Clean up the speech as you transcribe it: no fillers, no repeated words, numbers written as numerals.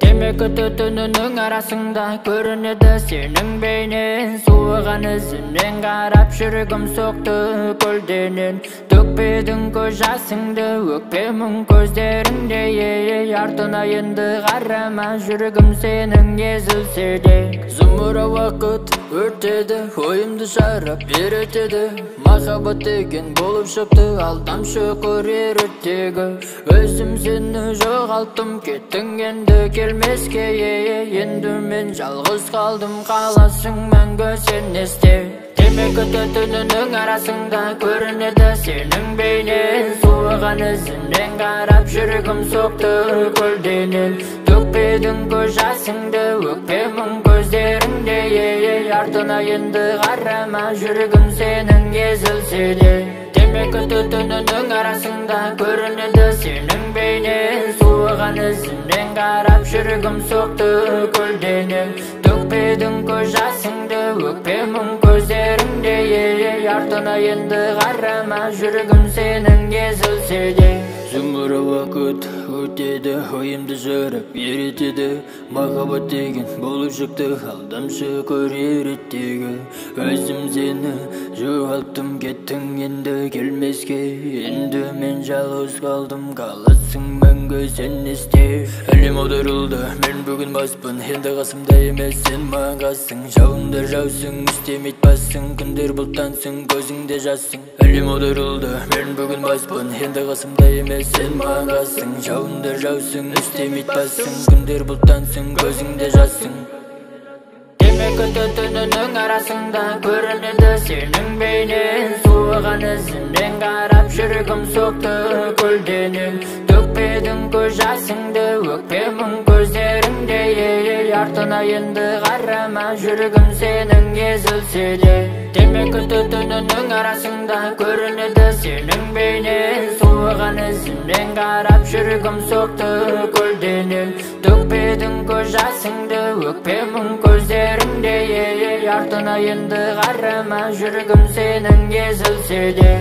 Темекі түтінінің арасында көрінеді сенің бейнең. Суыған ізінен қарап жүрегім соқты көлденең. Төкпедің көз жасыңды, өкпемін көздеріңде. Артына енді қарама, жүрегім сенің езілсе де. Зымыра уақыт өртеді, ойымды шарап беретеді. Махаббат деген болып шықты, алдамшы көрер өттегі. Өзім сені жоғалттым, кеттің енді келмеске. Енді мен жалғыз қалдым, қаласың мәңгі сен есте. Темекі түтінінің арасында көрінеді сенің бейнең. Суыған ізінен қарап жүрегім соқты көлденең. Төкпедің көз жасыңды, өкпемін көздеріңде. Артына енді қарама, жүрегім сенің езілсе де. Темекі түтінінің арасында көрінеді сенің бейнең. Суыған ізінен қарап жүрегім соқты көлденең. Төкпедің көз жасыңды, өкпемін көздеріңде. Артына енді қарама, жүрегім сенің езілсе де. Зымыра уақыт өтеді, ойымды жырап еретеді. Махаббат деген болып шықты, алдамшы көрер еттегі. Өзім сені жоғалттым, кеттің енді келмеске. Енді мен жалғыз қалдым, қаласың мәңгі сен есте. Әлем аударылды, мен бүгін баспын, енді қасымда емес сен маған қассың. Жауындар жаусың, істемейді бассың, күндер бұлттансың, көзіңде жассың. Әлем аударылды, мен бүгін баспын, енді қасымда емес сен маған қассың. Жауындар жаусың, істемейді бассың, күндер бұлттансың, көзіңде жассың. Темекі түтінінің арасында көрінеді сенің бейнең. Суыған ізінен қарап жүрегім соқты көлденең. Төкпедің көз жасыңды, өкпемін көздеріңде. Артына енді қарама, жүрегім сенің езілсе де. Темекі түтінінің арасында көрінеді сенің бейнең. Суыған ізінен қарап жүрегім соқты көлденең. Төкпедің көз жасыңды, өкпемін көздеріңде. Артына енді қарама, жүрегім сенің езілсе де.